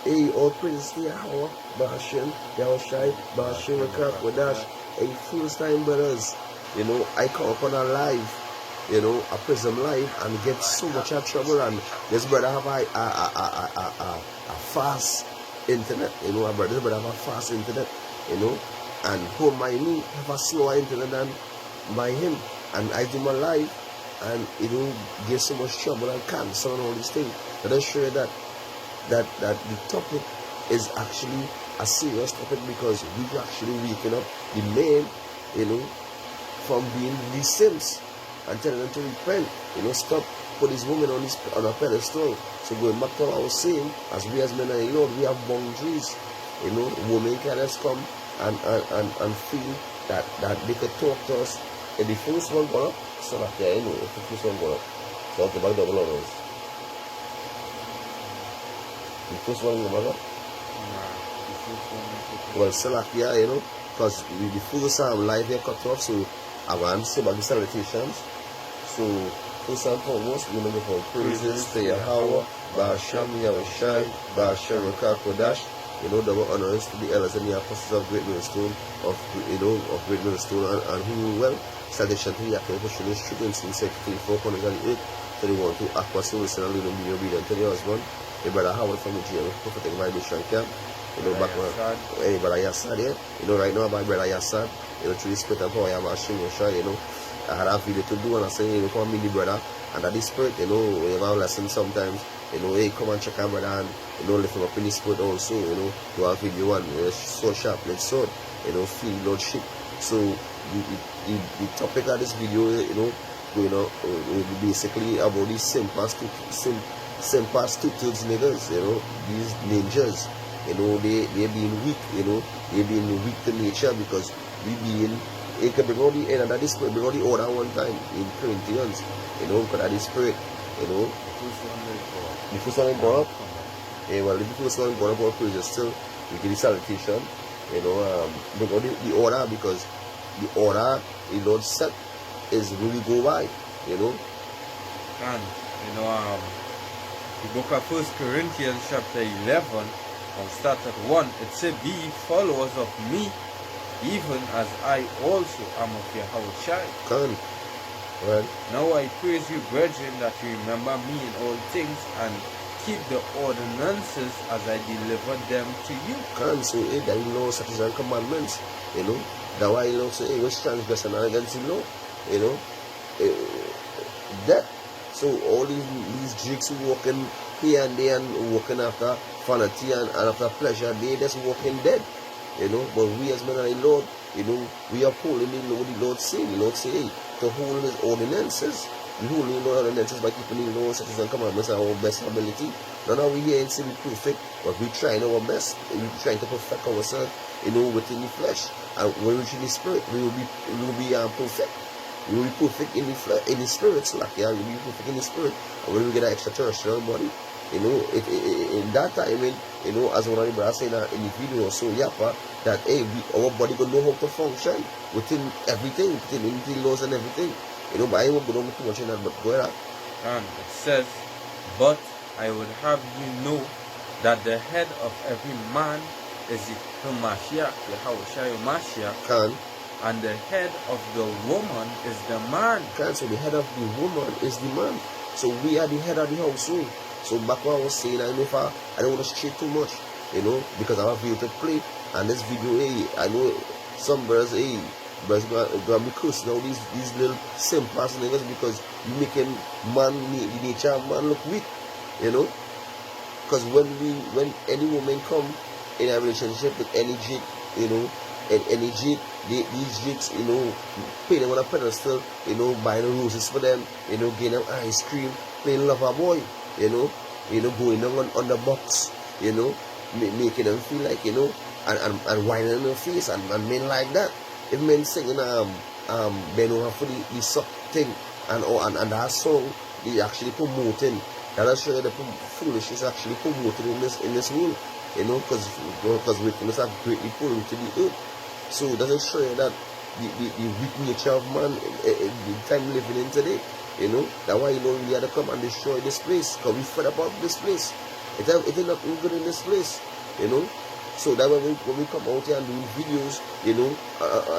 Hey, all praise to Yahweh, Bahashem, Yahushai, Bahashem, Wadash. Hey, first time brothers, I come upon a live, a Prism live and get so much of trouble. And this brother have a fast internet, this brother have a fast internet, and who my me have a slower internet than by him. And I do my live, and get so much trouble and cancel and all these things. But I show you that the topic is actually a serious topic, because we actually waking up the men, from being these sims and telling them to repent, stop put this woman on a pedestal. So going back to what I was saying, as we as men and Lord, we have boundaries. Women can just come and feel that they could talk to us. And the first one got up, so that if the first one got up, so I'll back double on us. The first one go back up? Well, Salakia, because the first live here cut off, so I want to say about the salutations. So, first and foremost, we give our praises to Yahweh, Ba'asham, Yahushai, Ba'asham, Kodash. Double honors to the elders and the apostles of Great Millstone, of Great Millstone, and who well, salvation to Yaakov, for showing truth in Psalm 64, 108, 31 to Aqua, so listen and be obedient to your husband. Your brother Howard from the GM Prophetic Vibration Camp. Back when brother Yassad here. Right now about brother Yassad, through the spirit of power, I had a video to do, and I say, come meet the brother, and that the spirit, we have a lesson sometimes, hey, come and check our brother, and lift him up in the spirit also, to have video one, so sharp, let's sword, feel lordship. So the topic of this video, will be basically about these same prostitutes niggas, these ninjas, they're being weak, they're being weak to nature, because it can bring all the end of this spirit, bring all the order one time in Corinthians, because of this spirit, the first one go up, well, the first one go up, our praise still, we give the salutation, bring all the order, because the order the Lord set is really go by, And, the book of 1 Corinthians chapter 11, and start at 1, it said, be followers of me, even as I also am of Yahushai. Right. Now I praise you, brethren, that you remember me in all things, and keep the ordinances as I delivered them to you. So, that law, statutes, and commandments, that's why say, which transgression and against the law, that. So all these jigs who walking here and there and walking after vanity and after pleasure, they just walking dead, But we as men and the Lord, we are holding the Lord. The Lord say, hey, to hold His ordinances. We hold the Lord ordinances by keeping the laws, statutes, and commandments at our best ability. None of we here and say we perfect, but we trying our best. We trying to perfect ourselves, within the flesh. And when we reach in the spirit, we will be perfect. We will be perfect in the spirit, so like, we will be perfect in the spirit. And when we get an extraterrestrial body, in that time, as one of the brothers saying in the video, so that hey, our body gonna know how to function within everything, within the laws and everything. But I won't go down too much in that, but go ahead. And it says, but I would have you know that the head of every man is the Mashiach, the Yahushai Mashiach. And the head of the woman is the man. So the head of the woman is the man. So we are the head of the household. So back what I was saying, I don't want to stray too much, because I have a video to play. And this video, I know some brothers, brothers gonna be cursed now, these little simple niggas, because you making the nature of man look weak, Because when any woman come in a relationship with any jig, and any jig, these jigs, pay them on a pedestal, buying roses for them, getting them ice cream, playing lover boy, going on the box, making them feel like, and whining in their face, and men like that. If men singing Ben over for the suck thing, and that song, they actually promoting. That show you the foolishness actually promoted in this world, because wickedness have greatly polluted the earth. So does it show you that the weak nature of man, the time living in today, that's why we had to come and destroy this place, because we fed up of this place, It is not good in this place, you know. So that when we come out here and do videos, you know,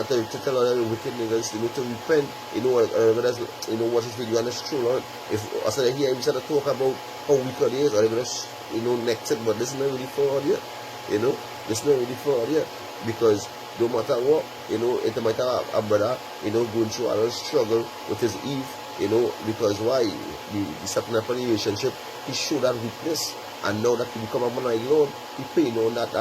to tell other wicked niggas, you know, to repent, you know, watch this video and it's true, Lord. If I said here, we start to talk about how wicked it is, or they're gonna, you know, next it, but this is not really for audio, you know, this is not really for audio, because no matter what, you know, it might have a brother, you know, going through a little struggle with his Eve, you know, because why? The starting up a relationship, he showed that weakness. And now that he become a man of Lord, he paying on that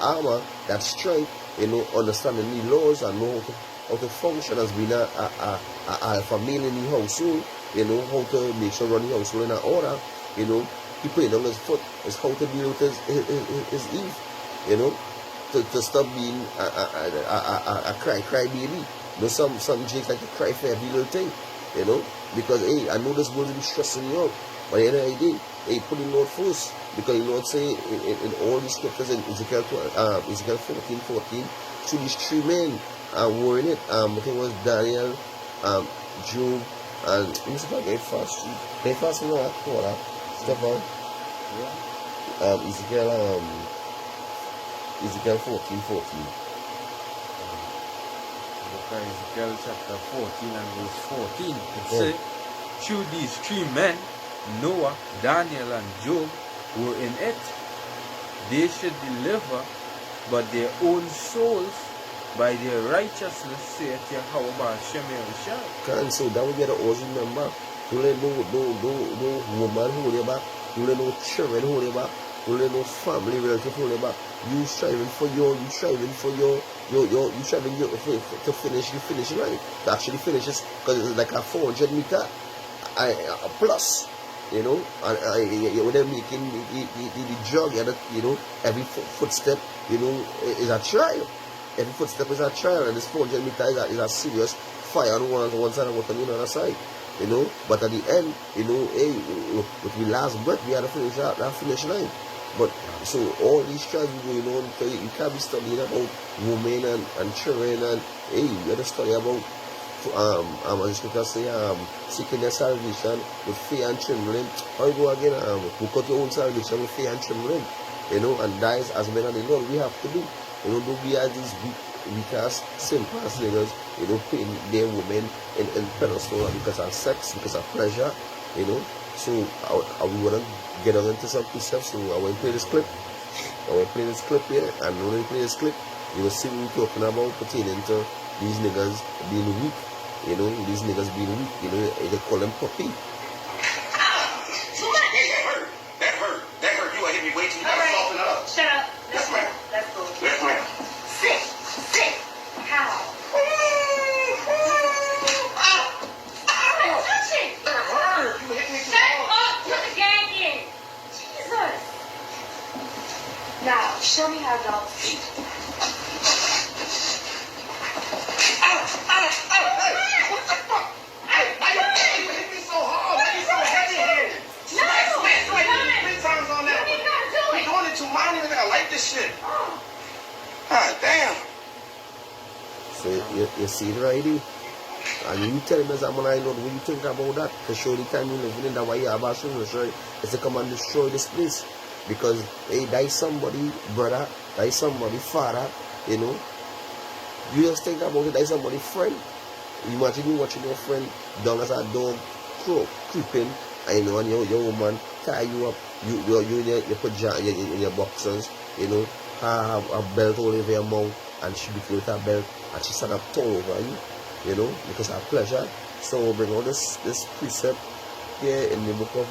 armor, that strength, you know, understanding the laws and know how to function as being a alpha male in the household, you know, how to make sure run the household in an order, you know, he paying on his foot, is how to deal with his Eve, you know, to stop being a cry baby. You know, some Jakes like to cry for every little thing, you know, because hey, I know this world will be stressing you out, but at the end of the day, hey, put the Lord first, because the Lord say in all the scriptures in Ezekiel 14:14, so these three men were in it. I think it was Daniel, Job, and let me see if I get fast. Get fast in that quarter, Stefan. Ezekiel 14:14. Ezekiel chapter 14 and verse 14. It says, through these three men, Noah, Daniel, and Job were in it. They should deliver but their own souls by their righteousness, saith Yahweh Ba'ashem Yahushua. So that would be the always remember. Don't let no woman hold you back. Don't let no children hold you back. Don't let no family relative hold you back. You striving to finish right. To actually finish it, because it's like a 400 meter plus. You know, and when they're making the jog, you know, every footstep, you know, is a trial. Every footstep is a trial, and this 400 meters is a serious fire on one side and water on the other side. You know, but at the end, you know, hey, with the last breath, we had to finish that finish line. But so all these trials going on, you can't be studying about women and children, and hey, you have to study about as the scripture say, seeking their salvation with fear and trembling. How you go again? Book out your own salvation with fear and trembling. You know, and that is as men of the Lord we have to do. You know, don't be as these weak ass, simple ass niggas, you know, putting their women in pedestal because of sex, because of pleasure, you know. So I want to get on into some precepts, so I want to play this clip. Here, and when I play this clip, you will see me talking about pertaining to these niggas being weak. You know, these niggas being weak, you know, they call them puppy. That hurt. You hit me way too much. Soften up. Shut up. Let's go. Sit. How? Touch it. That hurt. You hit me too hard. Shut up. Put the gang in. Jesus. Now, show me how dogs eat. Shit. God damn. So you see it right here. And you tell me as I'm I know what you think about that. To show the time you living in that way you have a show is to come and destroy this place. Because hey, that is somebody brother, that is somebody father, you know. You just think about it, that is somebody friend. Imagine you watching your friend down as a dog creeping, and you know, and your woman tie you up, you put in your boxers, you know, have a belt all over your mouth, and she beat you with her belt, and she start up tongue over you know, because of pleasure. So we'll bring all this precept here in the book of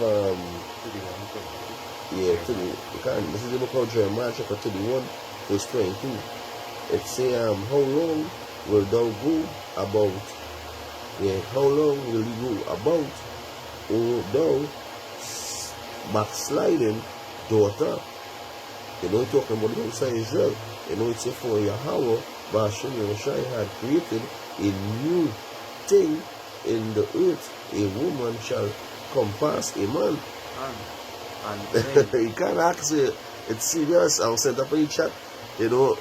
this is the book of Jeremiah chapter 31, verse 22. It say, how long will thou go about? Yeah, how long will you go about, O thou backsliding daughter? You know, talking about the outside Israel. You know, it's for Yahweh, Ba'ashem Yahushua had created a new thing in the earth. A woman shall compass a man. You can't ask it. It's serious. I'll send up in the chat, you know,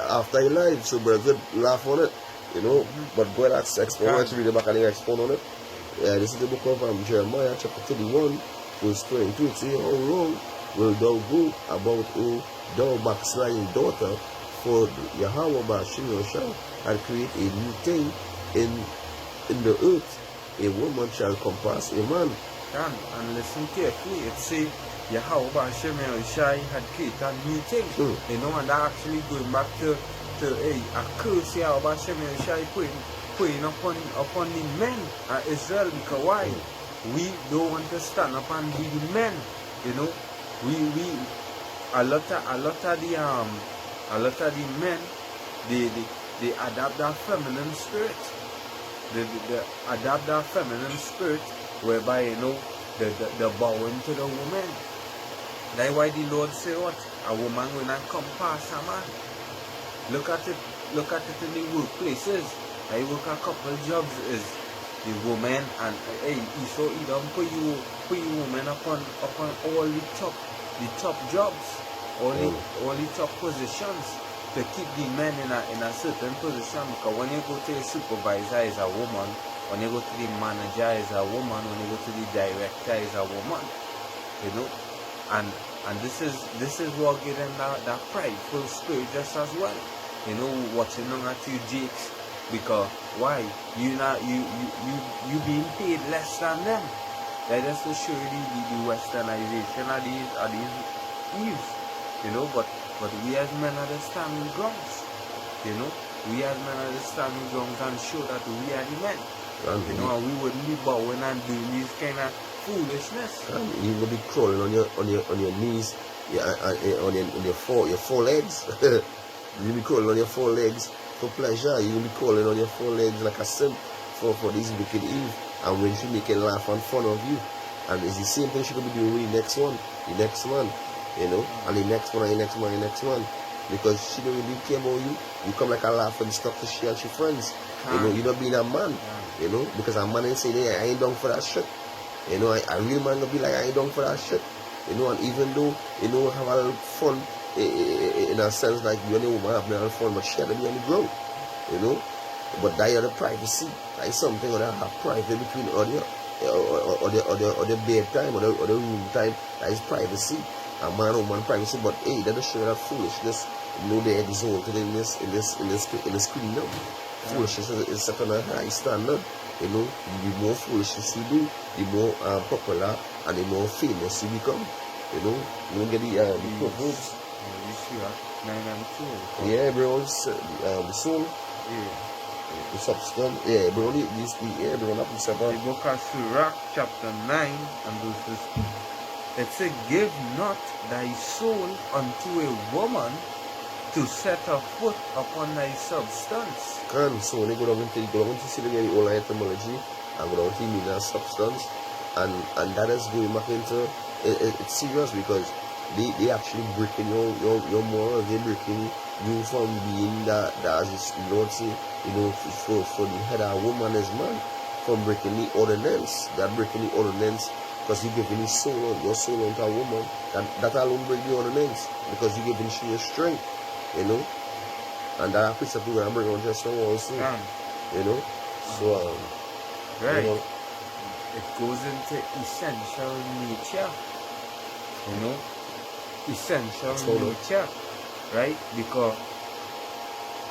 after your live, so brother laugh on it, you know. But go ahead and expound. Let's read it back and expound on it. Yeah, this is the book of Jeremiah chapter 31, verse 22, it says, how long will thou go about, O thou backsliding daughter, for Yahweh Bashim Yoshua had created a new thing in the earth. A woman shall compass a man. And listen carefully, it says Yahweh Bashim Yoshua had created a new thing. You know, and that actually going back to a curse Yahweh Bashim Yoshua putting upon the men of Israel, because why? We don't want to stand up and be the men, you know. A lot of the men, they adapt that feminine spirit. They adapt that feminine spirit, whereby, you know, the bowing to the woman. That's why the Lord say what? A woman will not come past a man. Look at it in the workplaces. I work a couple jobs is the woman, and hey, he don't put you women upon all the top jobs, all the top positions, to keep the men in a certain position. Because when you go to the supervisor is a woman, when you go to the manager is a woman, when you go to the director is a woman, you know. And this is what getting that prideful spirit just as well, you know, watching on at you Jakes. Because why? You being paid less than them. That is to show you the westernization of these Eves. You know, but we as men are the standing grounds. You know, we as men are the standing grounds and show that we are the men. You know, and we wouldn't be bowing and doing this kind of foolishness. And you will be crawling on your knees, on your four legs. You'll be crawling on your four legs for pleasure. You'll be crawling on your four legs like a simp for this wicked Eve. And when she make a laugh and fun of you, and it's the same thing she could be doing with the next man, you know, and the next one, because she don't really care about you. You come like a laughing stock to she and she friends. You know, you not being a man, you know, because a man ain't say, hey, I ain't down for that shit. You know, a real man gonna be like, I ain't down for that shit. You know, and even though, you know, have a little fun, in a sense like you and a woman have a little fun, but she had to be on the ground, you know. But that is the privacy. That is something that have private between or the bedtime or the room time. That is privacy. A man or woman privacy. But hey, that just show that foolishness. You know, they exalted in this screen now. Foolishness is set on a high standard. You know, the more foolishness you do, the more popular and the more famous you become. You know, you don't get the proverbs. You see that? 9 and 2. Yeah, bro. The soul. Yeah. The substance. Yeah, bro. Bro. Not the seven. The book of Sirach, chapter 9 and verse 2. It says, give not thy soul unto a woman to set her foot upon thy substance. So when you go down to see the old etymology and go down to mean that substance, and that is going back into it's serious because they actually breaking your morals. They're breaking you from being that as the Lord say, you know, for the head of a woman as man, from breaking the ordinance. That breaking the ordinance because you giving your soul unto a woman. That alone break the ordinance because you giving she your strength, you know. And that precept we're gonna bring on just now also, you know. So right. You know, it goes into essential nature, you know, essential nature, right? Because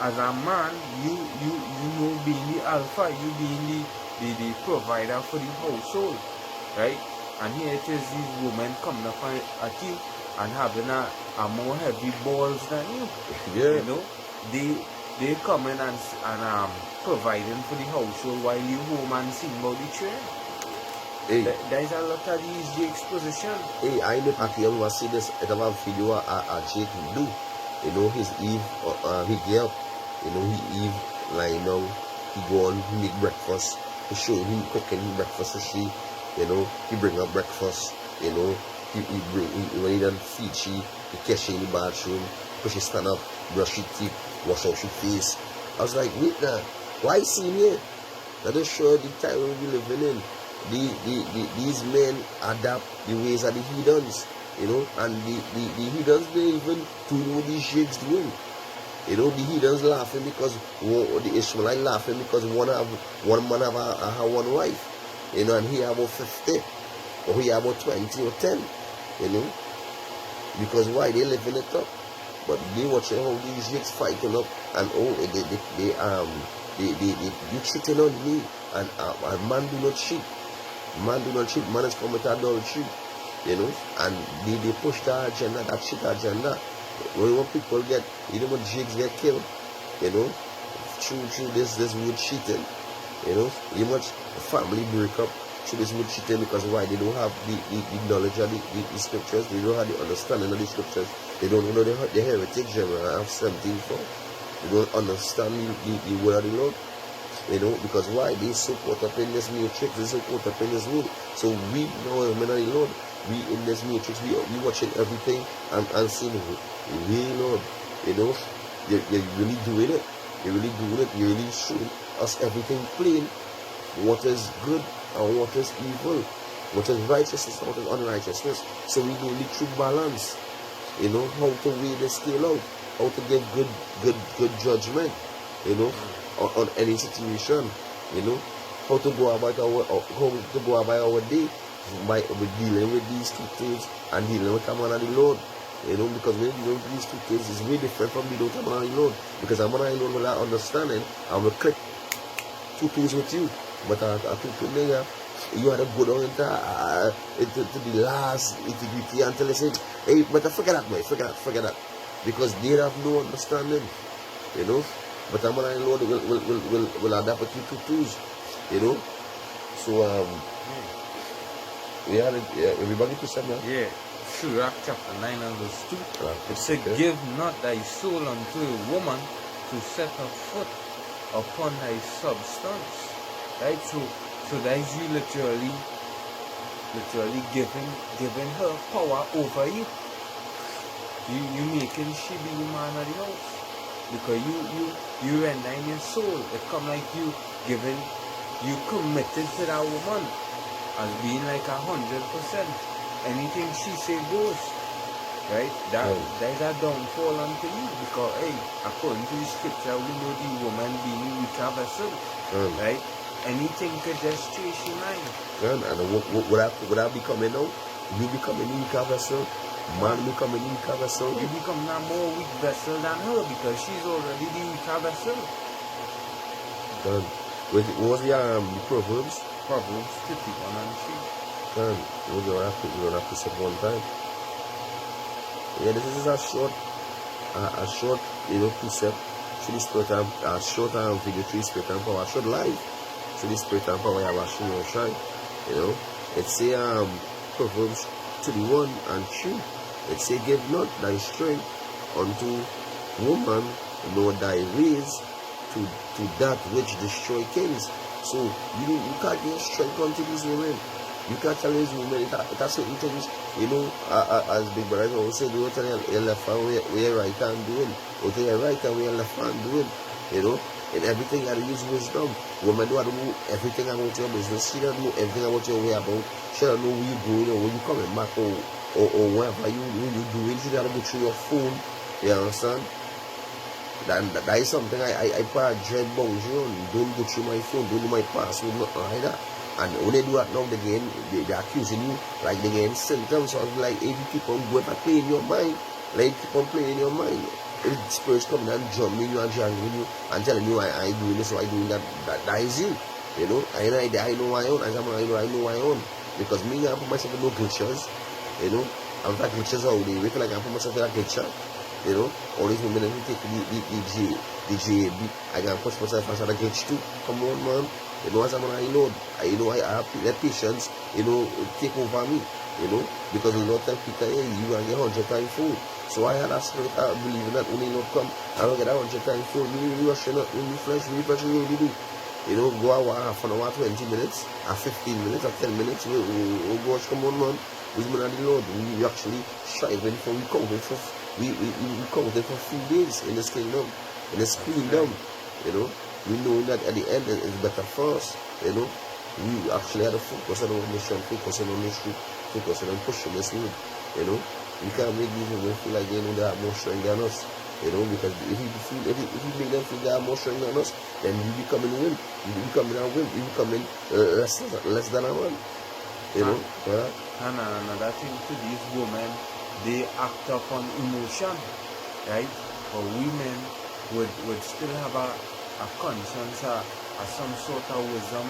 as a man, you know, being the alpha, you being the provider for the household, right? And here it is, these women coming up at you and having a more heavy balls than you. Yeah. You know, they come in and providing for the household while you home and sing about the train. Hey. There's a lot of these Jake's position. Hey, I know Paki will see this at a video Jake do. You know, his Eve he get up, you know, he lying down, he go on, he make breakfast, he show him cooking breakfast for she, you know, he bring up breakfast, you know, when he done feed she, he catch her in the bathroom, push she stand up, brush her teeth, wash out her face. I was like, wait now, why see me here? That just show the time we be living in. These men adapt the ways of the heathens, you know, and the heathens they even doing what these sheiks doing. You know, the heathens laughing because the Ishmaelite laughing because one man have one wife, you know, and he have about 50. Or we have about 20 or 10, you know. Because why? They living it up. But they watching how these chicks fighting up and you cheating on me and man do not cheat. Man do not cheat, man is commit adultery, you know, and they push the agenda, that shit agenda. When people get, you know, when jigs get killed, you know, through this wood cheating, you know, you much family break up through this wood cheating because why? They don't have the knowledge of the scriptures, they don't have the understanding of the scriptures, they don't know the heritage of 17:4, they don't understand the word of the Lord. You know, because why? They so caught up in this matrix, they so caught up in this world. So we know, men of the Lord, we in this matrix, we watching everything and seeing, we Lord, you know, you're really doing it. You're really doing it. You're really showing us everything plain. What is good and what is evil. What is righteousness and what is unrighteousness. So we know the true balance. You know, how to weigh the scale out. How to give good judgment. You know, on any situation, you know, how to go about our day by dealing with these two things and dealing with the man of the Lord, you know, because when you know these two things is way different from dealing with the man of the Lord, because the man of the Lord will have understanding and will click two things with you, but I think nigga, you had to go down into the last integrity until they say, hey, but forget that, boy, forget that, because they have no understanding, you know. But the man of the Lord will adapt with you two tools, you know. So we had everybody to say that. Yeah. Sirach chapter 9 and verse 2. It said, give not thy soul unto a woman to set her foot upon thy substance. Right? So that is you literally giving her power over you. You making she be the man of the house. Because you rendering your soul. It come like you committed to that woman as being like 100%. Anything she say goes. Right? That is a downfall unto you. Because hey, according to the scripture, we know the woman being a weaker vessel. Right? Anything could just change your mind. And what I becoming now? You becoming a weaker vessel. Man becoming a weaker vessel. You become a more weak vessel than her because she's already the weaker vessel. Done. What was the Proverbs? Proverbs 51 and 3. Done. We don't have to say one time. Yeah, this is a short, you know, precept. Through the spirit and a short video through the spirit and power. Short live. Through the spirit and power, I have a shine. You know, it's a Proverbs 21 and 3. It say, give not thy strength unto woman, nor thy ways to that which destroy kings. So you can't give strength unto these women. You can't tell these women that's certain things, you know, as Big Brother always say, don't tell your left hand where right hand doing, or tell your right hand where left hand doing, you know. In everything you gotta use wisdom. Women don't know everything about your business. She don't know everything about your way about. She don't know where you're going or where you're coming back or whatever you doing. She gotta go through your phone. You understand? That is something I dread boundary on. Don't go through my phone, don't do my password, nothing like that. And when they do that now, they're accusing you like they're getting symptoms. So like if you keep on going back playing your mind, like keep on playing your mind. If spirits coming and jumping you and dragging you and telling you I doing this or I doing that is you. You know, I know my own. I know my own. Because me, I put myself in no glitches. You know, I'm like glitches all day. We feel like I put myself in a glitcher. You know, all these women who take the JB, I can push myself as a glitch too. Come on, man. You know, as I'm on, I have that patience, you know, take over me. You know, because the Lord tell Peter, hey, you will get 100 times food. So I had that spirit, I believe in that when the Lord come, I don't get that 100 times food. We rushing up, we refresh, we really do. You know, go out half an hour, 20 minutes, or 15 minutes, or 10 minutes, we'll go watch, come on, man. We're man of the Lord. We actually striving for, we counted for 3 days in this kingdom, in this kingdom, you know. We know that at the end it's better for us, you know. We actually had to focus on our mission, focusing on this truth, focusing on pushing this road, you know. We can't make these women feel like they know they have more strength than us, you know, because if you make them feel they have more strength than us, then we becoming win. We becoming a win. We becoming less than a man. You know? Yeah. And another thing to these women, they act upon emotion, right? But women would still have a conscience, some sort of wisdom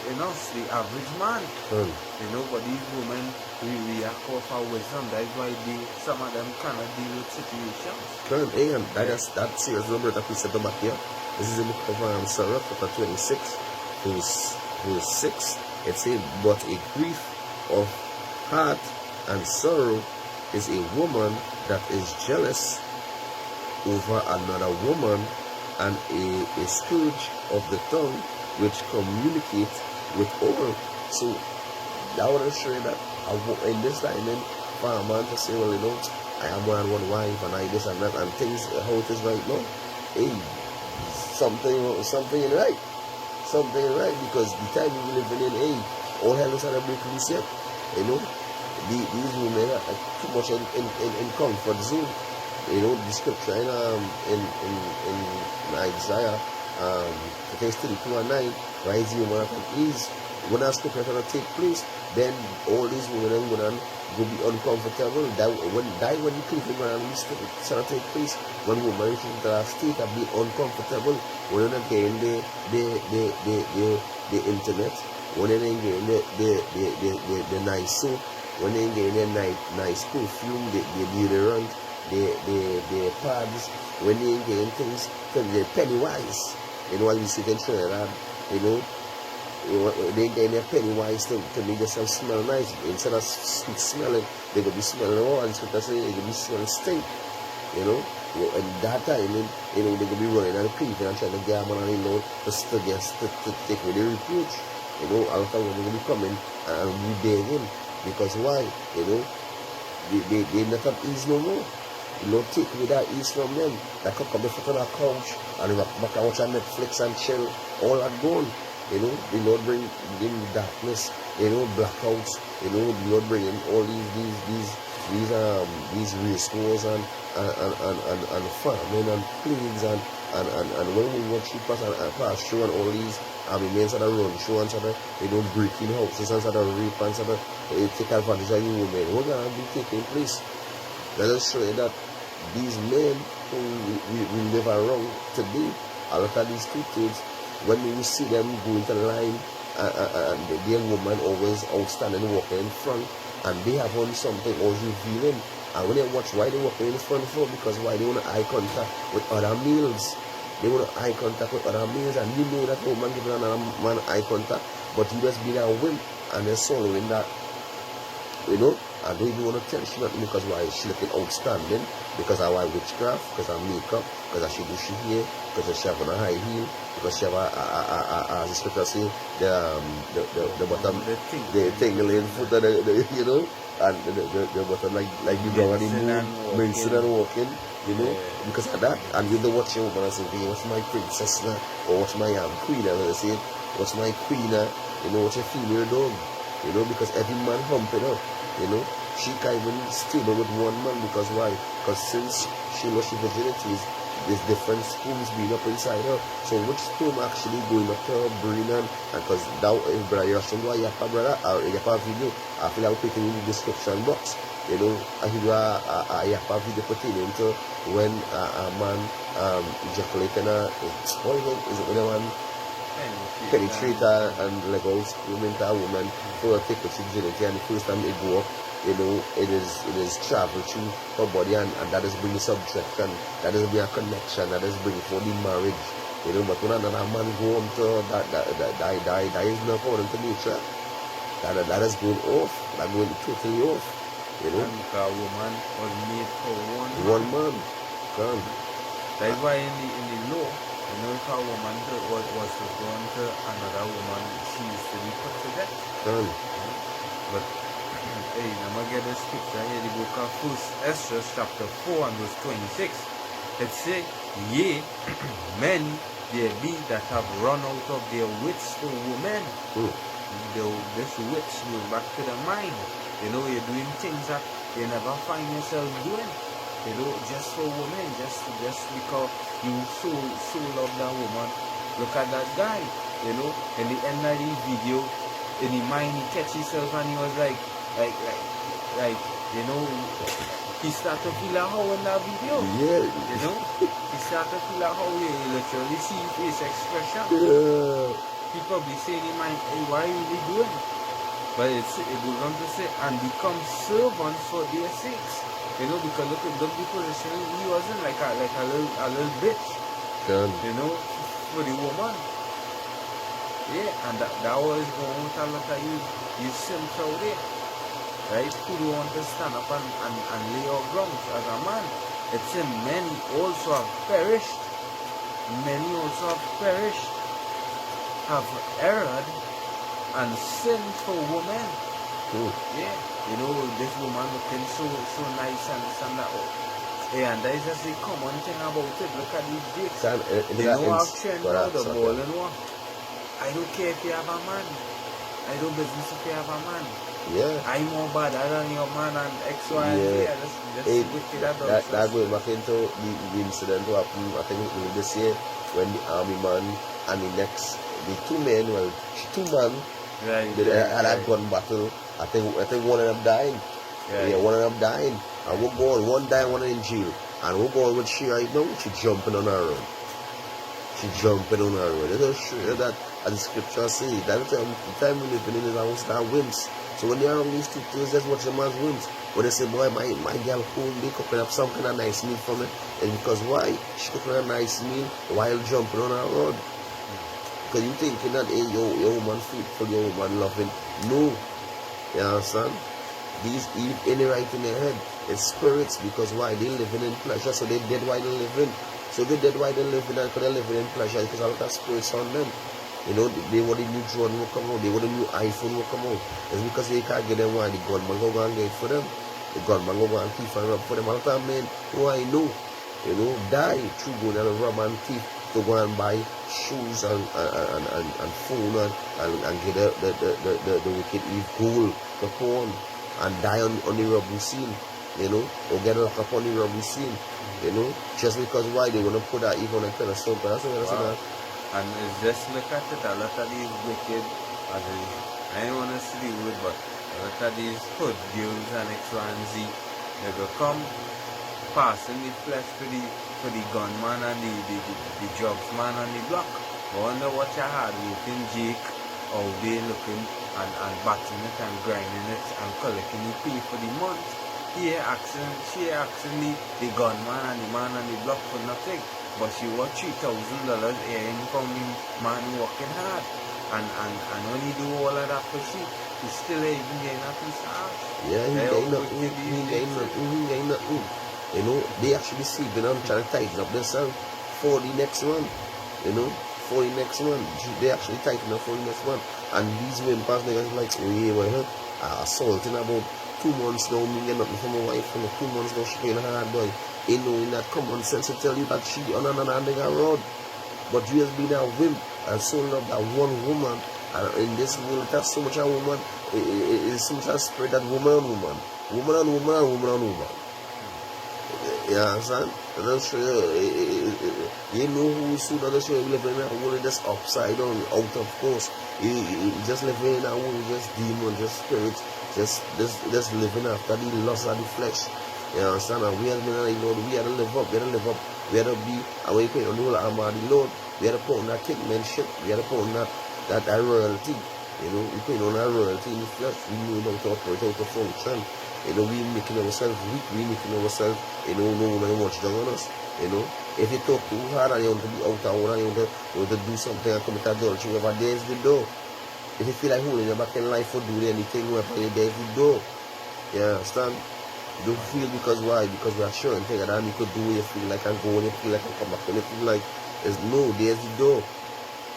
in us, the average man. You know, but these women, we react off our wisdom. That's why some of them cannot deal with situations. And that serious number that we said back here. This is in the book of Sarah, chapter 26, verse 6. It says, but a grief of heart and sorrow is a woman that is jealous over another woman, and a scourge of the tongue which communicates with all. So that would show you that in this time, then for a man to say, well, you know, I am one wife and I this and that and things how it is right now. Hey, something ain't right. Something ain't right, because the time we living in, hey, all hell is at a break loose yet. You know, these women are too much in comfort zone. You know, the scripture in Isaiah, I think it's 32:9, rise you man from ease. When that scripture gonna take place, then all these women and women will be uncomfortable. When the cliffing and this start take place, when women reach into that state of being uncomfortable, when they're getting the internet, when they're getting the nice soap, when they're getting the nice perfume, the deodorant, the pads, when they're getting things, they're penny wise. You know, as we see in Trinidad, you know, they get their penny wise to make themselves smell nice. Instead of sweet smelling, they're going to be smelling all, and they're going to be smelling stink. You know, and that time, you know, they're going to be running and creeping and trying to get them on the load to take away the reproach. You know, all the time they're going to be coming and be begging. Because why? You know, they're not at ease no more. You know, take away that ease from them. They can come on a couch and rock back and watch on Netflix and chill. All that gone. You know, the Lord bring darkness, you know, blackouts, you know, the Lord bring in all these race wars and famine and plagues and when we watch people pass through and all these men that are run through and sort of, you know, breaking houses and sort of rape and sort of take advantage of you women, what gonna be taking place? Let us show you that these men who we live around today, a lot of these kids, when we see them go into line and their woman always outstanding walking in front, and they have on something always revealing, and when they watch why they walking in front for, because why they want to eye contact with other males. They want to eye contact with other males, and you know that woman giving another man eye contact, but you just be a wimp and they're swallowing that. You know, I don't even want to tell she nothing, because why she looking outstanding, because I wear witchcraft, because I makeup, because I she do she hair, because she have on a high heel, because she have as the scripture say, the bottom, the tingling foot of the you know, and the bottom like you go and move, mincing and walking, you know, because of that. And you don't watch your woman and say, hey, what's my princess now, or what's my queen, as I say, what's my queen, you know, what's your female dog. You know, because every man humping up, you know, she can't even stable with one man, because why? Because since she lost her virginity, there's different spoons being up inside her. So which spoon actually going up to her brain, and because that if brother you're showing a Yapa brother or a Yapa video, I feel I'll put it in the description box. You know, I hear a Yapa video pertaining to when a man ejaculating what is it when a man penetrate and like all screaming to a woman for a take with virginity, and the first time it go up, you know, it is travel through her body, and that is bringing subtraction, that is bringing a connection, that is bringing for the marriage, you know. But when another man go on to that is not according to nature, that is going off, that going totally off, you know. And a woman was made for one man. Come. That's why in the law, you know, if a woman was to go on to another woman, she used to be put to death. But hey, now I get the scripture here, the book of 1 Esdras chapter 4 and verse 26. It says, yea, men there be that have run out of their wits for women. This wits goes back to the mind. You know, you're doing things that you never find yourself doing. You know, just for women, just because you so love that woman. Look at that guy, you know, in the end of the video, in his mind he catch himself and he was like, you know, he started to feel like how in that video. Yeah. You know? He started to feel like how you literally see his face expression. Yeah. He probably saying in mind, hey, why are you really doing? But it goes on to say, and become servants for their sakes. You know, because look at the position he wasn't like a little bitch. Done. You know, for the woman. Yeah, and that was going to look at you simps out there. Right? Who do want to stand up and lay your grounds as a man? It's in many also have perished. Many also have perished. Have erred and sinned for women. Yeah, you know, this woman looking so nice and this and that. Yeah, and that is just the common thing about it. Look at these dicks. They know how trend now, the ball and one. I don't care if you have a man. I don't business if you have a man. Yeah. I'm more bad than your man and X, Y, and Z. That's wicked. That going back into the incident what happened, I think it was this year, when the army man and the two men, right, had a gun battle. I think one of them died. Right. Yeah, one of them died. And we're going, one died, one in jail. And we're going with she right now, she jumping on her road. She jumping on her road. Let us show you that, as the scripture says, that the time we live in is our star wins. So when you're around these two things, that's what your man's wins. When they say, boy, my girl cool, they cooking up some kind of nice meal for me. And because why? She cooking a nice meal while jumping on her road. Because you thinking that, hey, your woman fruitful, your woman loving. No. You understand? These eat any right in their head. It's spirits, because why? They living in pleasure, so they dead while they living. So they dead while they living, and because they living in pleasure, because a lot of spirits on them. You know, they want the new drone will come out, they want the new iPhone will come out. It's because they can't get them why the gunman go and get it for them. The gunman go and thief and rob for them. A lot of men who I know, you know, die through going and rob and thief to go and buy shoes and phone and get the wicked evil gold to pawn and die on the robbery scene, you know, or get locked up on the robbery scene, you know, just because why they want to put that evil on a pedestal. But that's what I'm saying. And it's just look at it, a lot of these wicked, I don't want to see the word, but a lot of these hood girls and X, Y, and Z, they will come passing the flesh for the gunman and the drugs man on the block. I wonder what you had working Jake out there looking and batting it and grinding it and collecting the pay for the month. She asking the gunman and the man on the block for nothing. But she was $3,000 earning from the man working hard. And when he do all of that for she, he still even getting a piece of ass. Yeah, he ain't nothing. You know, they actually sleeping and trying to tighten up themselves for the next one. You know, for the next one. They actually tighten up for the next one. And these women past niggas like, oh yeah, well, assaulting about 2 months now, me get nothing from my wife, and 2 months now she paying hard, boy. Ain't knowing that common sense to tell you that she on another nigga road. But you has been a wimp and so love that one woman. And in this world, that's so much a woman. It's so much a spread that woman on woman. Woman on woman and woman on woman. You understand? That's show you know who's who. That's show you living in a world that's upside down, out of course. You just living in a world, just demon, just spirits, just living after the lust of the flesh. You understand? And we have been like, Lord, we had to live up, we had to be, and when you put on the whole armor of the Lord, we had to put on that kingmanship, we had to put on that royalty. You know, we put on that royalty in the flesh, we know how to operate, how to function. You know, we making ourselves weak, we making ourselves, you know, no one watch down on us. You know, if you talk too hard and you want to be out of order, you want to do something and commit adultery, whatever, there's the door. If you feel like holding your back in life for doing anything, whatever, there's the door. You understand? Don't feel because why? Because we are sure and think that you could do what you feel like and go when you feel like and come back when you feel like. There's no, there's the door.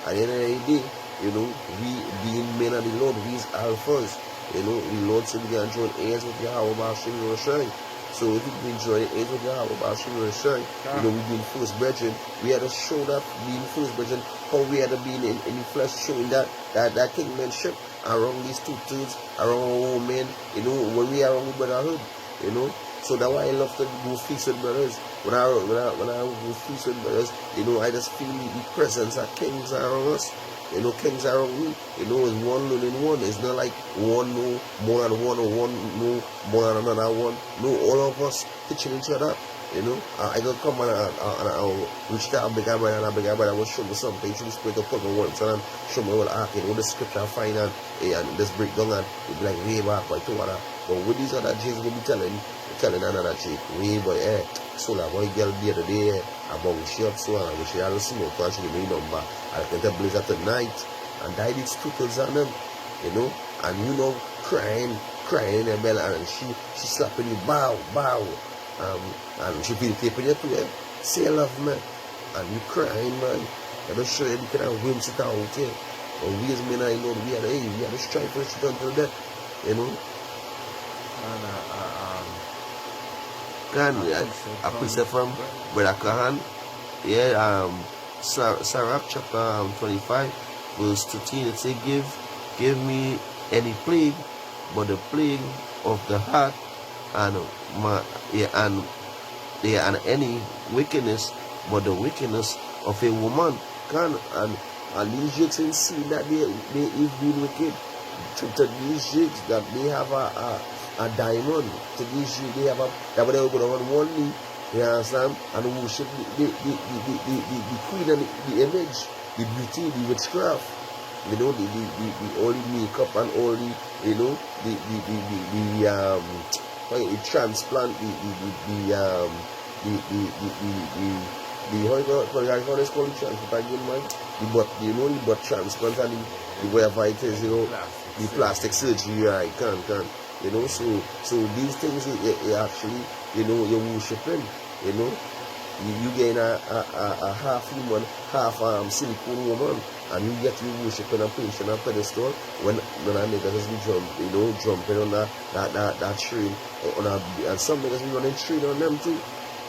At the end of the day, you know, we being men of the Lord, we is alphas. You know, the Lord said we can join heirs with Yahweh Bashim Roshai. So if we can join heirs with Yahweh Bashim Roshai, you know, we being first brethren, we had to show that being first brethren, how we had to be in the flesh, showing that kingmanship around these two things, around our men, you know, when we are around the brotherhood. You know, So that's why I love to go feast with brothers. When I go feast with brothers, you know, I just feel the presence of kings around us. You know, kings around me. You know, it's one learning one. It's not like one no more than one or one no more than another one. No, all of us teaching each other. You know, I don't come and I'll reach to a bigger brother and a bigger brother will show me something. Should spirit of put me once and show me what I can, what the scripture I find and just break down and it'll be like way back by two other. But with these other Jays will be telling another chick, way boy, so that boy girl the other day, about she up so and we should have smoke because she gave me number. I can tell Blazer tonight and died its toothpicks on them, you know, and you know, crying in her belly and she slapping you, bow. And she feel tape in your too, say love me, and you crying, man. I don't show you the kind of whims it out here. But we as men, I know we are just trying to shit until death, you know. I preach from Brother Kahan, Sirach chapter 25, verse 13. It says, give me any plague, but the plague of the heart and any wickedness, but the wickedness of a woman. And these jigs and see that they is being wicked. To these jigs that they have a diamond. To these jigs they have that they go on one knee, you understand, and worship the queen and the image, the beauty, the witchcraft. You know, the all the makeup and all the, you know, the transplant, the butt transplant and the whatever it is, you know, the plastic surgery, I can, you know, so these things you actually, you know, you're worshipping, you know, you gain a half human, half silicone woman, and you get you worshiping and preaching on a pedestal when I niggas just be jumping on that train, and some niggas be running train on them too.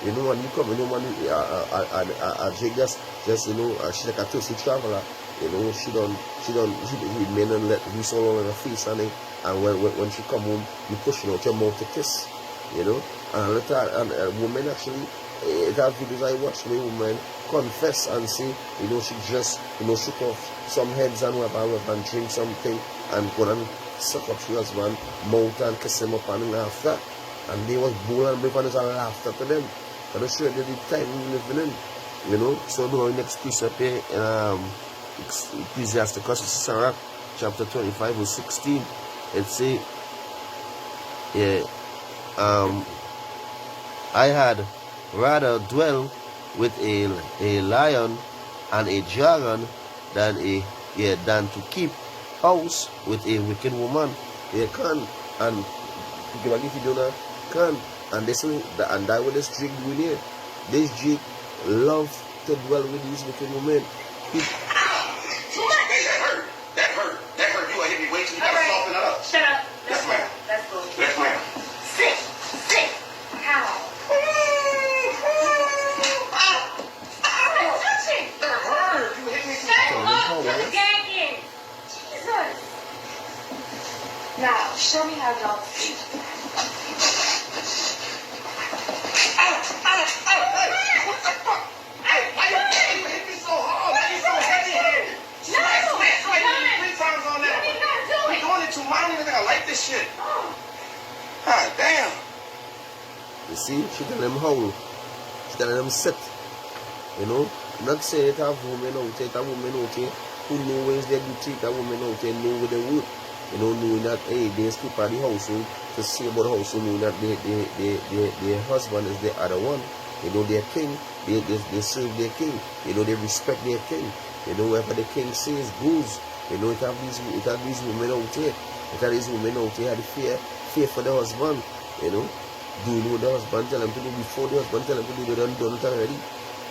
You know, when you come, you know, man, Jake just, you know, she's like a thirsty traveler. You know, she may not let loose all over her face and when she come home, you pushing out your mouth to kiss. You know, and a woman actually, that videos I watch where women confess and say, you know, she just, you know, shook off some heads and whatever and drink something and go and suck up her husband mouth and kiss him up and laughter. And they was bold and brave and there's a laughter to them. I'm not sure that the time we living in, you know. So the next precept here, Ecclesiasticus Sirach chapter 25 verse 16, it say, I had rather dwell with a lion and a dragon than to keep house with a wicked woman. They can, and if you do not can, and this and that what this jig doing here. This jig love to dwell with these wicked women. That hurt. You hit me way too much. Soften it up. Shut up. Yes, ma'am. Let's go. Yes, ma'am. Sit. How? Touching. That hurt. You hit me too Shut much. up. You're gagging. Jesus. Now, show me how y'all feel. Why you hit me so hard? Why you so heavy-handed? Smack me 3 times on that one. We're doing it too much. I don't even think I like this shit. God damn. You see, she telling them howl. She telling them sit. You know, not say it have women out here, that woman out here who know where they do treat that woman out here, know where they would. You know, knowing that, hey, they keep at the household to see about the household, knowing that their husband is the other one. You know, their king, they serve their king. You know, they respect their king. You know, whatever the king says goes. You know, it have these women out here. It have these women out here had fear for the husband. You know, doing what the husband tell them to do before the husband tell them to do, they done it already.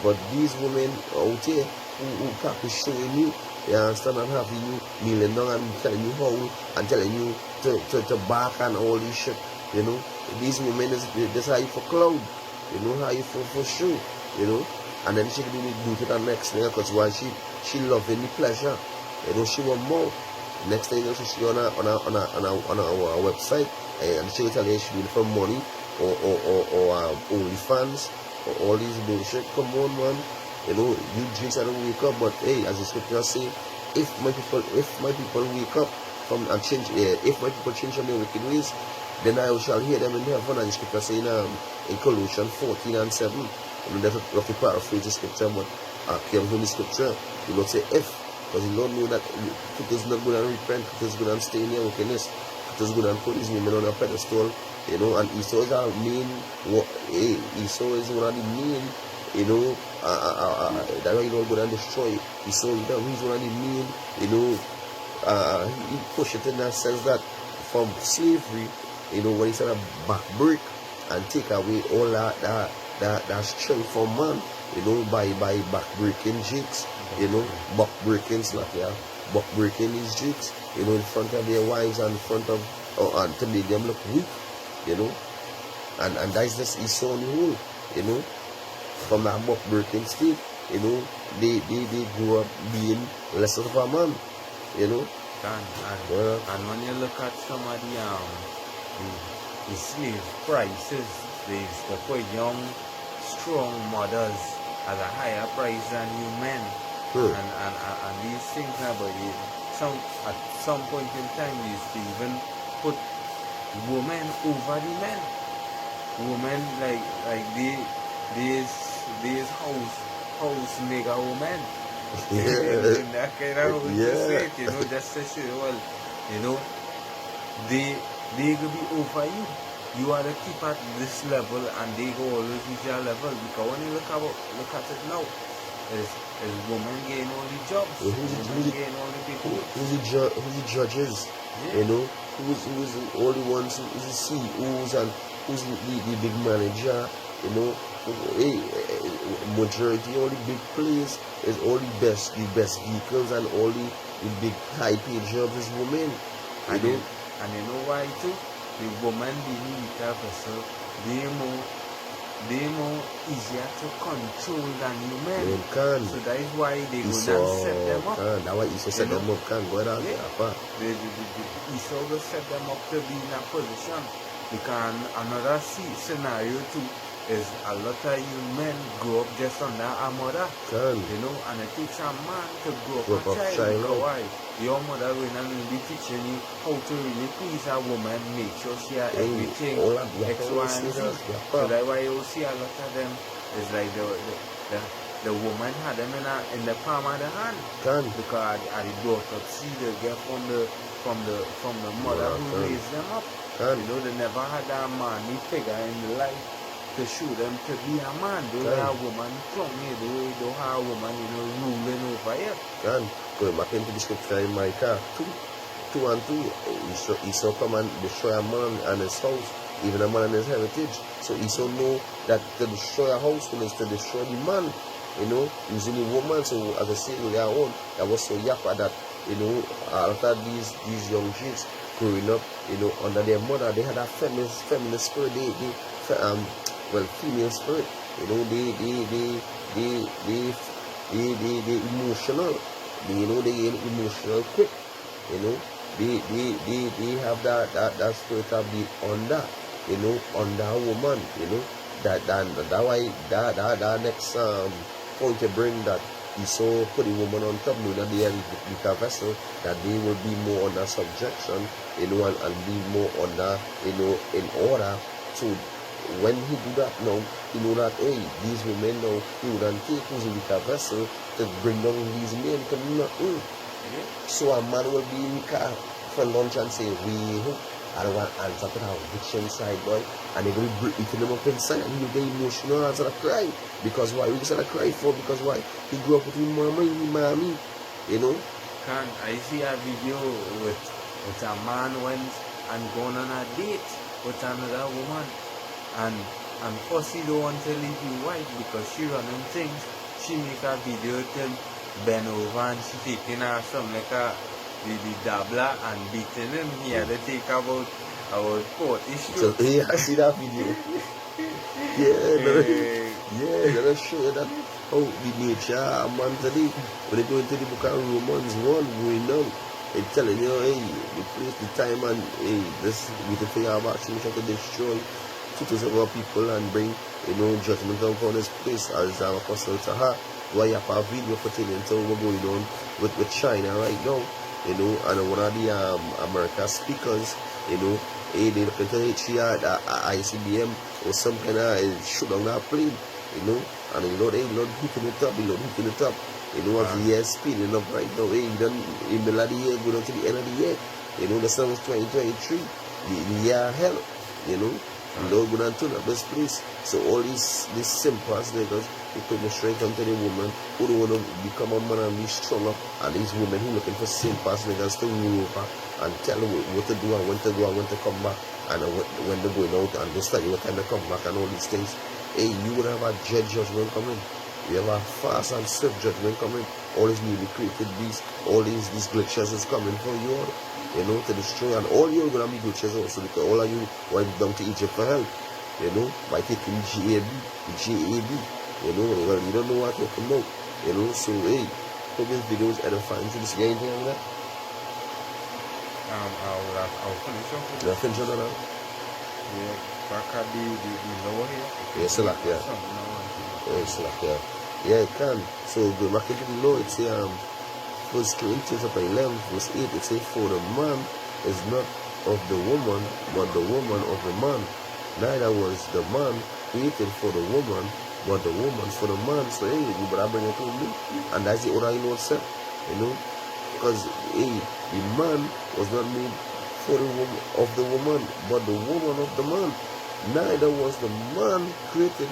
But these women out here who practice showing you, you understand, and having you kneeling down and telling you how and telling you to back and all this shit, you know. These women this how you for cloud, you know, how you for show, you know. And then she can do to the next thing because while she loving the pleasure, you know, she want more. Next thing you know, she on our website and she will tell you she doing it for money or OnlyFans or all these bullshit. Come on, man. You know, you jinx I don't wake up, but hey, as the scripture say, if my people wake up from and change, if my people change from their wicked ways, then I shall hear them in heaven. And the scripture saying in Colossians 14:7. You know, have to paraphrase the scripture, but came from the scripture. You don't say if, because you don't know that it is not going to repent, it is going to stay in your wickedness, it is going to put his women on a pedestal, you know, and Esau is our main, Esau is one of the main, you know, that's why you don't go and destroy Esau, he's one of the main, you know, he push it in that sense that from slavery, you know, when he said a back break and take away all that strength from man, you know, by back breaking jigs, you know, back breaking slack, back breaking these jigs, you know, in front of their wives and in front of, and to make them look weak, you know, and that's just Esau on the whole, you know, from that back breaking state, you know, they grew up being less of a man, you know. And when you look at some of the slave prices, they used to put young, strong mothers at a higher price than you men. And these things now, but at some point in time, they used to even put women over the men. Women like these house mega women. That kind of how to say it, you know, just to say, well, you know, they will be over you. You are to keep at this level and they go always reach your level, because when you look at it now, is women getting all the jobs, women getting all the people. Who's the judges, you know, who's all the ones, who's the CEOs and who's the big manager, you know, majority, all the big players is all the best vehicles and all the big high paid jobs is women, you know. And you know why too? The woman beneath a vessel, they more easier to control than you men. So that is why they go and set them up. That's why Esau set them up. Go ahead. Esau will set them up to be in a position. Because another scenario too is a lot of you men grow up just under a mother. You know, and it takes a man to grow up a child. Why? Your mother will not be teaching you how to really please a woman, make sure she has everything, X, Y, and Z. So that's why you see a lot of them is like the woman had them in the palm of the hand. Because at the brought up see they get from the mother who raised them up. You know, they never had a manly figure in the life to show them to be a man. They have a woman from here, they don't have a woman, you know, ruling over here. Going back into the scripture in Micah 2 and 2, Esau come and destroy a man and his house, even a man and his heritage. So Esau know that to destroy a house is to destroy the man, you know, using the woman. So as I say with their own, that was so yappa that, you know, after these young kids growing up, you know, under their mother, they had a feminine spirit, female spirit, you know, they emotional, you know, they emotional quick, you know, they have that spirit of being under, you know, under a woman, you know, that why that next point to bring that Esau put the woman on top, knowing that they are the vessel, that they will be more under subjection, you know, and be more under, you know, in order. So when he do that now, you know that, hey, these women now, he would take who's a weaker vessel to bring down these men to nothing. So a man will be in the car for lunch and say, I don't want to answer to that witch inside, boy. And they're going to be eating them up inside, and you get emotional and start to cry. Because why? We start to cry for, because why? He grew up with his mama and his mommy, you know. I see a video with a man went and gone on a date with another woman. And first he don't want to leave his wife because she running things. She make a video to bend over and she taking her some like the dabbler and beating him. He had to take about 40 strokes. Yeah, I see that video. That'll show you that how the nature of man today. When they go into the book of Romans 1 going down, it's telling you, hey, the place, the time, and hey, this beautiful thing about things to destroy. tutors of our people and bring, judgment upon this place as Apostle Taha. Why you have a video for telling what's going on with China right now, and one of the America speakers, they look into HCR, ICBM, or some kind of shoot down that plane, and they not hitting it up, as the year speeding up right now, in the middle of the year, going on to the end of the year, the summer is 2023, the year hell, Lord go down to this place. So all these simple niggas who put the strength onto the woman who don't want to become a man and be stronger, and these women who looking for simple niggas to rule over and tell them what to do and when to go and when to come back and when they're going out and just study what time to come back and all these things. Hey, you would have a judgment coming. You have a fast and swift judgment coming. All these newly created beasts, all these glitches is coming for you all, to destroy. And all you're going to be glitches also, because all of you went down to Egypt for help, by taking GAB, well, you don't know what to talk about, so hey, hope this video is edifying to this guy. Anything like that? I'll finish off. You'll finish on that? Yeah, back at the lower here. Yeah, select, yeah. Yeah, select, yeah. Yeah, it can. So go back into the law, it's 1 Corinthians chapter 11, verse 8, it says, for the man is not of the woman, but the woman of the man. Neither was the man created for the woman, but the woman for the man. So hey, you better bring it to me. And that's the order said, because hey, the man was not made for the woman of the woman, but the woman of the man. Neither was the man created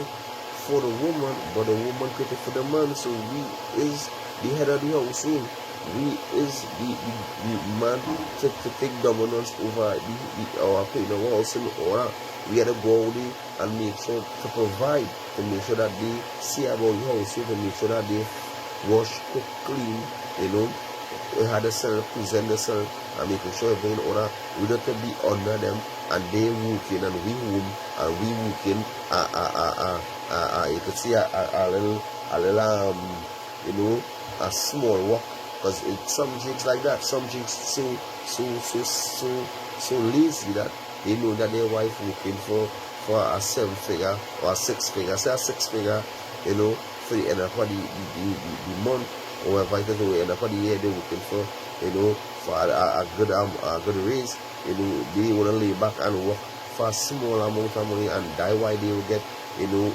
for the woman, but the woman created for the man. So we is the head of the household. We is the man to take dominance over our house in order. We had to go out there and make sure to provide, to make sure that they see about the household, to make sure that they wash, cook, clean, we had to serve, present the serve, and making sure everything in order. We don't have to be under them, and they working, and we home, and we working, you could see a little, a small work, because some jigs like that, some jigs so lazy that they know that their wife working for a 7-figure or a 6-figure, say a 6-figure, for the end of the month, or whatever it is, the end of the year they're working for, for a good raise, they want to lay back and work for a small amount of money, and that's why they will get, they will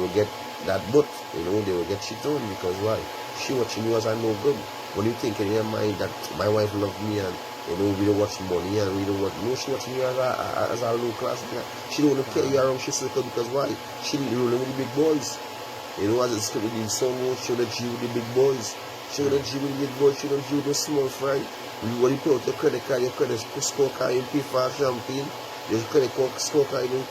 get that butt, they will get shit on, because why? She watching you as a no good. When you think in your mind that my wife loves me and we don't watch money and we don't watch, no, she watching you as a low class guy. She don't want to carry you around she circle, because why? She rolling with the big boys. As it's with the song, she don't G with the big boys. She don't G with the big boys, she don't G with the small fry. When you put out your credit card, your credit score card, you pay for champagne, your credit score card, you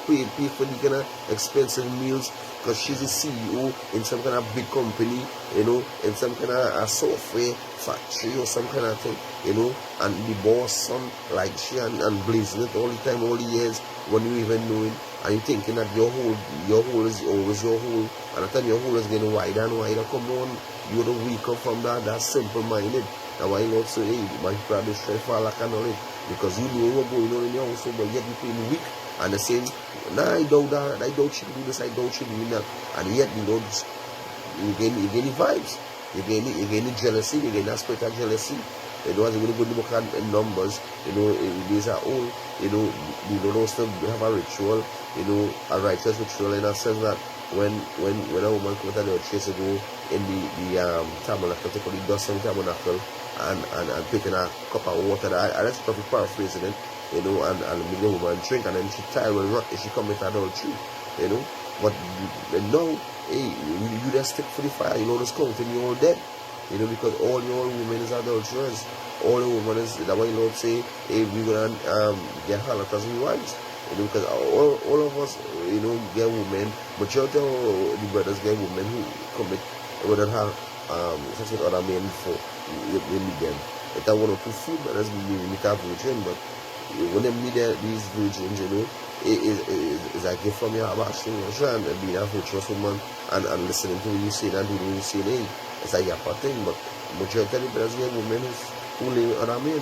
pay for the kind of expensive meals, because she's a CEO in some kind of big company, in some kind of a software factory or some kind of thing, and the boss son like she and blazing it all the time, all the years, when you even know it, and you thinking that your hole is always your hole, and the time your hole is getting wider and wider, come on, you're the weaker from that's simple-minded. That's why Lord say, hey, my brother straight for like and all it, because you know what's going on in your house, but yet you feel weak. And the same, nah, I doubt that, I doubt she do this, I doubt she do that. And yet, you gain the vibes. You gain the jealousy, you gain that spirit of jealousy. As you go to look at numbers, these are all, those to have a ritual, a righteous ritual, in a sense that when a woman comes out of chase ago in the tabernacle, take the dust from the tabernacle and picking a cup of water, that's probably paraphrasing it. And make the woman drink, and then she tired with rock if she commit adultery, But now, hey, you just stick for the fire, this counting you all dead, because all your women is adulterers. All the women is, that's why Lord say, hey, we're gonna get harlots we wives, because all of us, get women, majority of the brothers get women who commit, who don't have sex with other men before they meet them. It's a one or two food, but that's meet a virgin, but when they meet these virgins, is a gift from your abashing and being a virtuous woman and listening to what you say and doing what you say, hey, it's a yappa thing, but majority of the brothers get women who live with other men,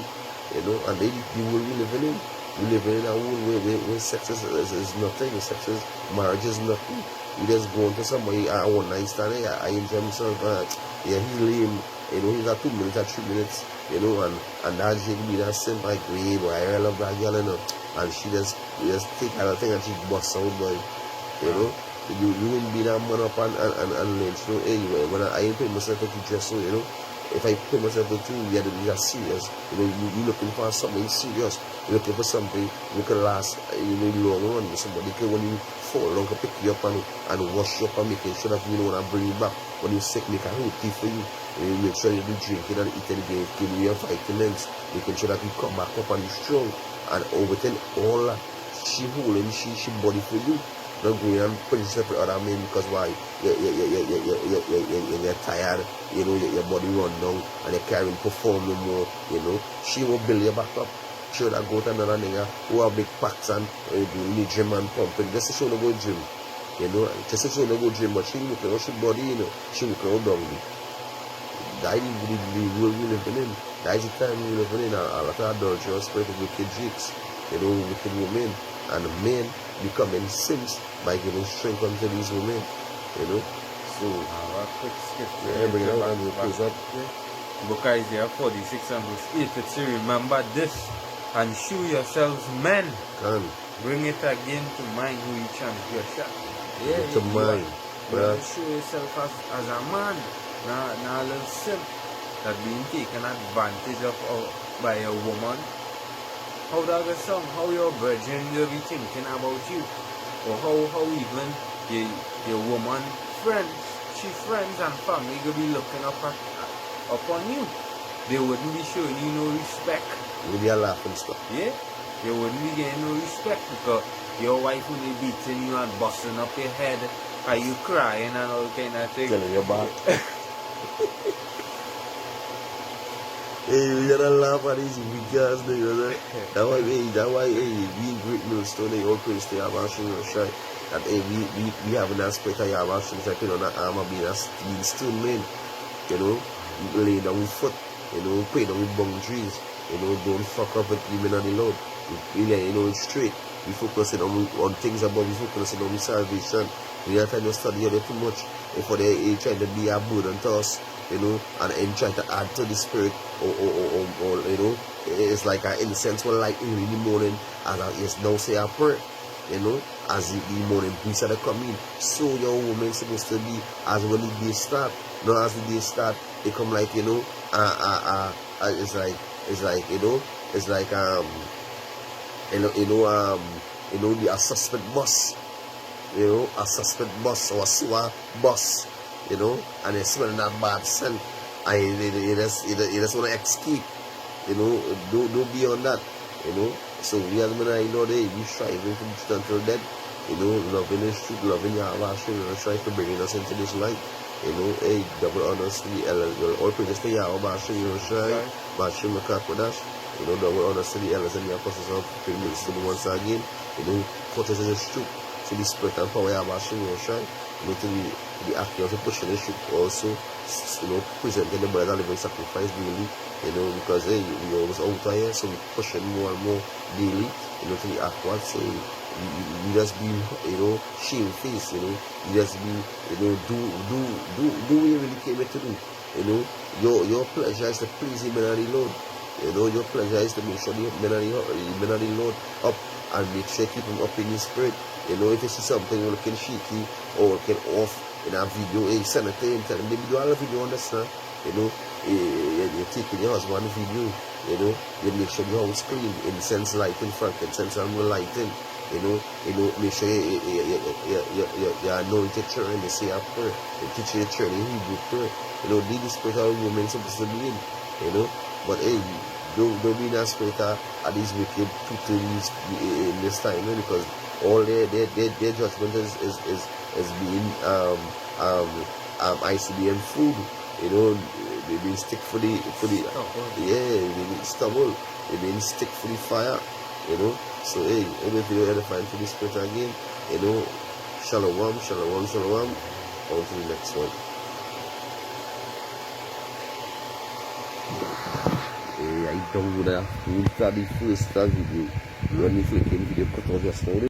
and they the world we living in, We live in a world where sex is nothing. Sex is, marriage is nothing. You just go into somebody at one night stand, I enjoy myself, yeah, he's lame, you know, he's at 2 minutes, at 3 minutes, you know, and that she be that simple, like, hey, boy, I love that girl, you know, and she just take her thing and she busts out, boy, you know. You wouldn't be that man up and lynch, you know, hey, when I ain't paying myself to dress, so, you know, if I pay myself to do, yeah, that's serious, you know, you looking for something serious, you're looking for something you can last, you know, long run, somebody can, when you fall down, can pick you up and wash you up and making sure that, you know, when I bring you back, when you're sick, make a roti for you, you make sure you do drinking and eating again, give you your vitamins, making sure that you come back up and you're strong, and within all that, she holding, she body for you. Don't go and put yourself with other men because why? You're tired, you know, your body run down and you can't even perform no more, you know. She will build you back up. She would go to another nigga who have big packs and doing the gym and pumping. Just to show them go gym, you know. Just to show them go gym, but she look at her body, you know. She look at her down. That is the world we live in. That is the time we live in. A lot of adultery, spread of wicked jigs, you know, wicked women. And men becoming sims by giving strength unto these women, you know. So, a quick skip. Yeah, bring it out and we'll close up. Book Isaiah 46 and verse 8. It says, remember this and show yourselves men. Can. Bring it again to mind who you transgress. Yeah, to mind. You show yourself as a man, not a little simp that being taken advantage of by a woman. How does it sound? How your virgin will be thinking about you? Or how even your woman friends, she friends and family will be looking upon you. They wouldn't be showing you no respect. You'll be a laughing stock. Yeah? They wouldn't be getting no respect because your wife will be beating you and busting up your head. Are you crying and all kind of things? Telling you back. Hey, you gotta laugh at these big guys, you know. That's why, we in Great Millstone, they all praise to Yabashim Roshai. That we have an aspect of Yabashim Roshai, on that armor being stone men, you know. Lay down with foot, you know, pray down with boundaries, you know, don't fuck up with women on the Lord. You know, it's straight. We focus on things above, we focus on salvation. We are trying to study it too much. If they trying to be a burden to us, you know, and trying to add to the spirit, or you know, it's like an incense will light in the morning, and it's now say a prayer, you know, as the morning breeze are coming. So your woman supposed to be as when the day start, not as the day start, they come like, you know, it's like you know, it's like the suspect bus. You know, a suspect bus or a sewer bus, you know, and they're smelling that bad scent, and you just want to escape, you know, don't be on that, you know. So we as men, you know, we striving to until dead, you know, loving the truth, loving Yahweh, and trying to bring us into this light, you know. Hey, double honors to the elders, all praises to Yahweh, Bashim Yoshai, Bashim Makakodash, you know, double honors to the elders and the apostles of the ministry once again, you know, fortress is a truth. To the spirit and power of Bashim Yoshai, you know, to the actors who pushing the ship also, you know, presenting the bread and living sacrifice daily, you know, because hey, we always out here, so we pushing more and more daily, you know, to the aquas, so you just be, you know, shamefaced, you know, you just be, you know, do what you really came here to do, you know, your pleasure is to please the men of the Lord, you know, your pleasure is to make sure the men of the Lord up and make sure you keep them up in your spirit. You know, if you see something looking shaky or looking off in a video, hey, send it to him, tell him, maybe do all the video on this now. You know, you're taking your husband video, you know, you make sure the house clean, incense lighting, frankincense and lighting, you know, make sure you anoint your children, they say a prayer, you teach your children Hebrew prayer, you know, these the spirit of women supposed to be in, you know, but hey, don't be in that spirit of these wicked people in this time, you know, because all their judgment is being ICBM food, you know. They being stick for the they being stubble, they being stick for the fire, you know. So hey, every video edifying to the spirit again, you know. Shalom, shalom, shalom. On to the next one. Hey, I don't know that. We'll start the first video. When you flicking, video cut off your phone.